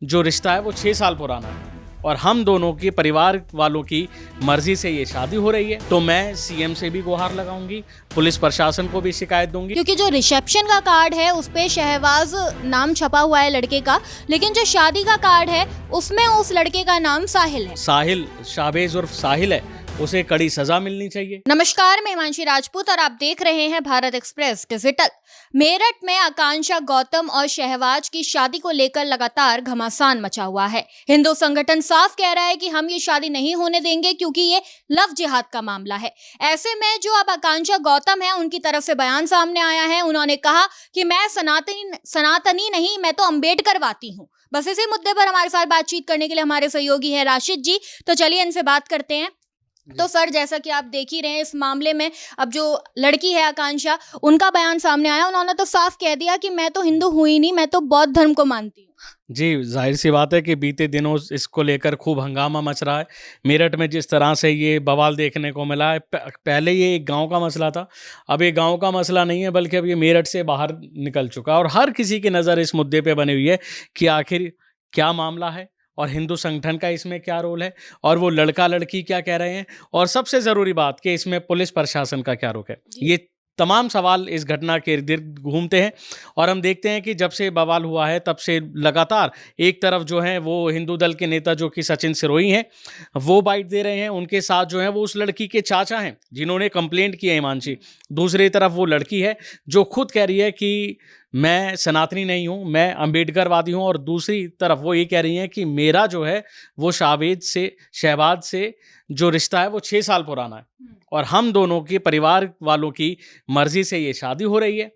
जो रिश्ता है वो 6 साल पुराना है और हम दोनों के परिवार वालों की मर्जी से ये शादी हो रही है। तो मैं सीएम से भी गुहार लगाऊंगी, पुलिस प्रशासन को भी शिकायत दूंगी। क्योंकि जो रिसेप्शन का कार्ड है उस पे शहबाज नाम छपा हुआ है लड़के का, लेकिन जो शादी का कार्ड है उसमें उस लड़के का नाम साहिल है। साहिल, शाहबेज उर्फ साहिल है, उसे कड़ी सजा मिलनी चाहिए। नमस्कार, मैं हिमांशी राजपूत और आप देख रहे हैं भारत एक्सप्रेस डिजिटल। मेरठ में आकांक्षा गौतम और शहबाज की शादी को लेकर लगातार घमासान मचा हुआ है। हिंदू संगठन साफ कह रहा है कि हम ये शादी नहीं होने देंगे क्योंकि ये लव जिहाद का मामला है। ऐसे में जो अब आकांक्षा गौतम है उनकी तरफ से बयान सामने आया है। उन्होंने कहा कि मैं सनातनी नहीं, मैं तो अम्बेडकरवादी हूँ। बस इसी मुद्दे पर हमारे साथ बातचीत करने के लिए हमारे सहयोगी है राशिद जी। तो चलिए इनसे बात करते हैं। तो सर, जैसा कि आप देख ही रहे हैं, इस मामले में अब जो लड़की है आकांक्षा, उनका बयान सामने आया। उन्होंने तो साफ कह दिया कि मैं तो हिंदू हुई ही नहीं, मैं तो बौद्ध धर्म को मानती हूँ। जी, जाहिर सी बात है कि बीते दिनों इसको लेकर खूब हंगामा मच रहा है। मेरठ में जिस तरह से ये बवाल देखने को मिला है, पहले ये एक गांव का मसला था, अब ये गांव का मसला नहीं है, बल्कि अब ये मेरठ से बाहर निकल चुका है और हर किसी की नज़र इस मुद्दे पे बनी हुई है कि आखिर क्या मामला है और हिंदू संगठन का इसमें क्या रोल है और वो लड़का लड़की क्या कह रहे हैं, और सबसे ज़रूरी बात कि इसमें पुलिस प्रशासन का क्या रोल है। ये तमाम सवाल इस घटना के इर्द गिर्द घूमते हैं और हम देखते हैं कि जब से बवाल हुआ है तब से लगातार एक तरफ जो है वो हिंदू दल के नेता जो कि सचिन सिरोही हैं वो बाइट दे रहे हैं, उनके साथ जो है वो उस लड़की के चाचा हैं जिन्होंने कंप्लेंट की है, हिमांशी। दूसरी तरफ वो लड़की है जो खुद कह रही है कि मैं सनातनी नहीं हूँ, मैं अम्बेडकरवादी हूँ, और दूसरी तरफ वो ये कह रही हैं कि मेरा जो है वो शहबाज से जो रिश्ता है वो 6 साल पुराना है और हम दोनों के परिवार वालों की मर्जी से ये शादी हो रही है,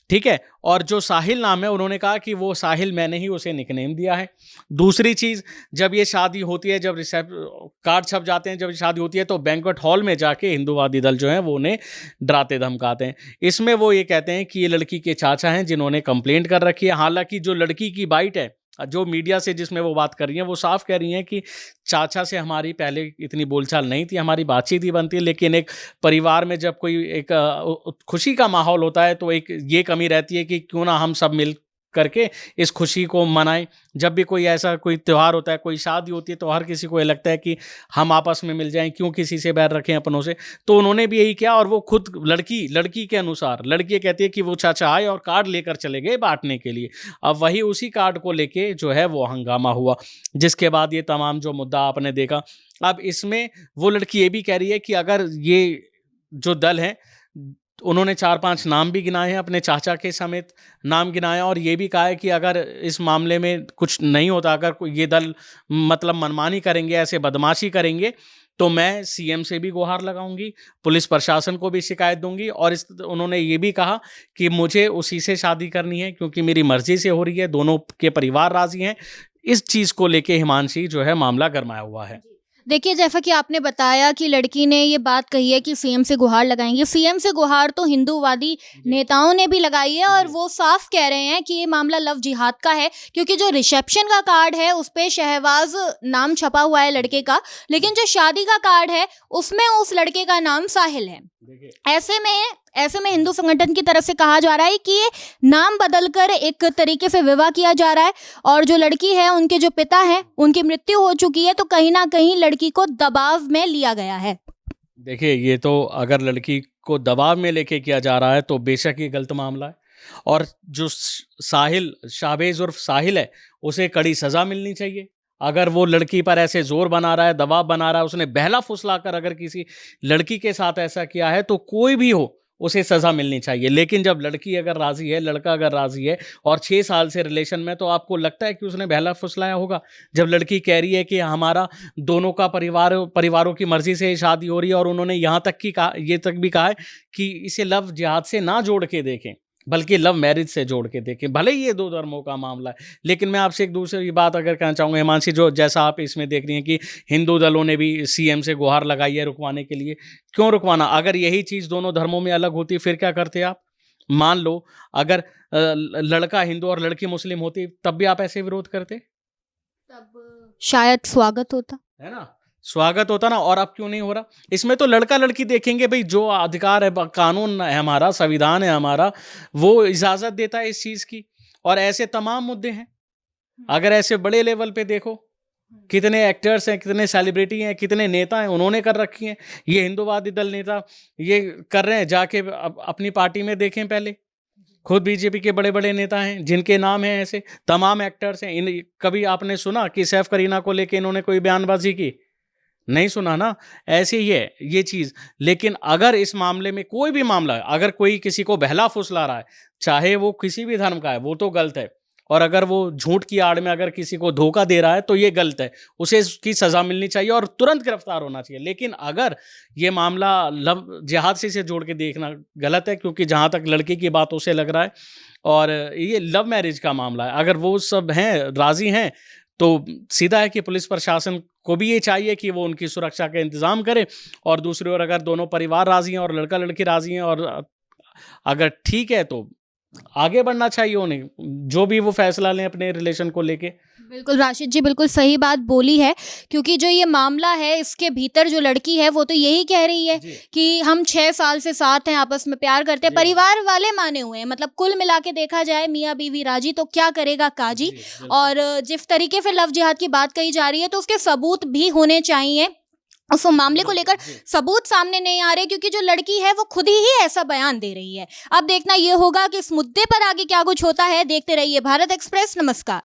ठीक है। और जो साहिल नाम है, उन्होंने कहा कि वो साहिल मैंने ही उसे निकनेम दिया है। दूसरी चीज़, जब ये शादी होती है, जब कार्ड छप जाते हैं, जब शादी होती है तो बैंक्वेट हॉल में जाके हिंदूवादी दल जो हैं वो उन्हें डराते धमकाते हैं। इसमें वो ये कहते हैं कि ये लड़की के चाचा हैं जिन्होंने कंप्लेंट कर रखी है। हालांकि जो लड़की की बाइट है, जो मीडिया से जिसमें वो बात कर रही हैं, वो साफ कह रही हैं कि चाचा से हमारी पहले इतनी बोलचाल नहीं थी, हमारी बातचीत ही बनती है, लेकिन एक परिवार में जब कोई एक खुशी का माहौल होता है तो एक ये कमी रहती है कि क्यों ना हम सब मिल करके इस खुशी को मनाएं। जब भी कोई ऐसा कोई त्यौहार होता है, कोई शादी होती है, तो हर किसी को ये लगता है कि हम आपस में मिल जाएं, क्यों किसी से बैर रखें अपनों से। तो उन्होंने भी यही किया और वो खुद लड़की के अनुसार, लड़की कहती है कि वो चाचा आए और कार्ड लेकर चले गए बांटने के लिए। अब वही उसी कार्ड को लेके जो है वो हंगामा हुआ, जिसके बाद ये तमाम जो मुद्दा आपने देखा। अब इसमें वो लड़की ये भी कह रही है कि अगर ये जो दल है, उन्होंने 4-5 नाम भी गिनाए हैं, अपने चाचा के समेत नाम गिनाया, और ये भी कहा है कि अगर इस मामले में कुछ नहीं होता, अगर ये दल मतलब मनमानी करेंगे, ऐसे बदमाशी करेंगे, तो मैं सीएम से भी गुहार लगाऊंगी, पुलिस प्रशासन को भी शिकायत दूंगी। और उन्होंने ये भी कहा कि मुझे उसी से शादी करनी है क्योंकि मेरी मर्जी से हो रही है, दोनों के परिवार राजी हैं। इस चीज़ को लेके हिमांशी जो है मामला गरमाया हुआ है। देखिए, जैसा कि आपने बताया कि लड़की ने ये बात कही है कि सीएम से गुहार लगाएंगे। सीएम से गुहार तो हिंदूवादी नेताओं ने भी लगाई है और वो साफ कह रहे हैं कि ये मामला लव जिहाद का है, क्योंकि जो रिसेप्शन का कार्ड है उस पे शहबाज नाम छपा हुआ है लड़के का, लेकिन जो शादी का कार्ड है उसमें उस लड़के का नाम साहिल है। ऐसे में हिंदू संगठन की तरफ से कहा जा रहा है कि ये नाम बदलकर एक तरीके से विवाह किया जा रहा है, और जो लड़की है, उनके जो पिता हैं, उनकी मृत्यु हो चुकी है, तो कहीं ना कहीं लड़की को दबाव में लिया गया है। देखिए, ये तो अगर लड़की को दबाव में लेके किया जा रहा है तो बेशक ये गलत मामला है, और जो साहिल, शाहबेज उर्फ साहिल है, उसे कड़ी सजा मिलनी चाहिए। अगर वो लड़की पर ऐसे जोर बना रहा है, दबाव बना रहा है, उसने बहला फुसला कर अगर किसी लड़की के साथ ऐसा किया है, तो कोई भी हो उसे सज़ा मिलनी चाहिए। लेकिन जब लड़की अगर राज़ी है, लड़का अगर राज़ी है और 6 साल से रिलेशन में, तो आपको लगता है कि उसने बहला फुसलाया होगा? जब लड़की कह रही है कि हमारा दोनों का परिवारों की मर्ज़ी से शादी हो रही है, और उन्होंने यहाँ तक भी कहा है कि इसे लव जिहाद से ना जोड़ के देखें, बल्कि लव मैरिज से जोड़ के देखें। भले ही ये 2 धर्मों का मामला है, लेकिन मैं आपसे एक दूसरी बात अगर कहना चाहूँगा हिमांशी, जो जैसा आप इसमें देख रही हैं कि हिंदू दलों ने भी सीएम से गुहार लगाई है रुकवाने के लिए। क्यों रुकवाना? अगर यही चीज़ दोनों धर्मों में अलग होती, फिर क्या करते आप? मान लो अगर लड़का हिंदू और लड़की मुस्लिम होती, तब भी आप ऐसे विरोध करते? तब शायद स्वागत होता, है ना, स्वागत होता ना। और अब क्यों नहीं हो रहा? इसमें तो लड़का लड़की देखेंगे, भाई जो अधिकार है, कानून है हमारा, संविधान है हमारा, वो इजाज़त देता है इस चीज़ की, और ऐसे तमाम मुद्दे हैं। अगर ऐसे बड़े लेवल पे देखो, कितने एक्टर्स हैं, कितने सेलिब्रिटी हैं, कितने नेता हैं, उन्होंने कर रखी हैं। ये हिंदुवादी दल नेता ये कर रहे हैं, जाके अपनी पार्टी में देखें पहले। खुद बीजेपी के बड़े बड़े नेता हैं जिनके नाम हैं, ऐसे तमाम एक्टर्स हैं। इन कभी आपने सुना कि सैफ करीना को लेके इन्होंने कोई बयानबाजी की? नहीं सुना ना। ऐसे ही है ये चीज़। लेकिन अगर इस मामले में कोई भी मामला है, अगर कोई किसी को बहला फुसला रहा है, चाहे वो किसी भी धर्म का है, वो तो गलत है। और अगर वो झूठ की आड़ में अगर किसी को धोखा दे रहा है तो ये गलत है, उसे उसकी सज़ा मिलनी चाहिए और तुरंत गिरफ्तार होना चाहिए। लेकिन अगर ये मामला लव जिहाद से इसे जोड़ के देखना गलत है, क्योंकि जहाँ तक लड़के की बात उसे लग रहा है, और ये लव मैरिज का मामला है। अगर वो सब हैं, राज़ी हैं, तो सीधा है कि पुलिस प्रशासन को भी ये चाहिए कि वो उनकी सुरक्षा का इंतज़ाम करे। और दूसरी ओर अगर दोनों परिवार राज़ी हैं और लड़का लड़की राज़ी हैं और अगर ठीक है तो आगे बढ़ना चाहिए उन्हें, जो भी वो फैसला लें अपने रिलेशन को लेके। बिल्कुल राशिद जी, बिल्कुल सही बात बोली है, क्योंकि जो ये मामला है इसके भीतर जो लड़की है वो तो यही कह रही है जी। कि हम 6 साल से साथ हैं, आपस में प्यार करते हैं। जी। परिवार वाले माने हुए हैं, मतलब कुल मिला के देखा जाए मियाँ बीवी राजी, तो क्या करेगा काजी। जी, बिल्कुल। और जिस तरीके से लव जिहाद की बात कही जा रही है तो उसके सबूत भी होने चाहिए। उस मामले को लेकर जी। सबूत सामने नहीं आ रहे, क्योंकि जो लड़की है वो खुद ही ऐसा बयान दे रही है। अब देखना ये होगा कि इस मुद्दे पर आगे क्या कुछ होता है। देखते रहिए भारत एक्सप्रेस। नमस्कार।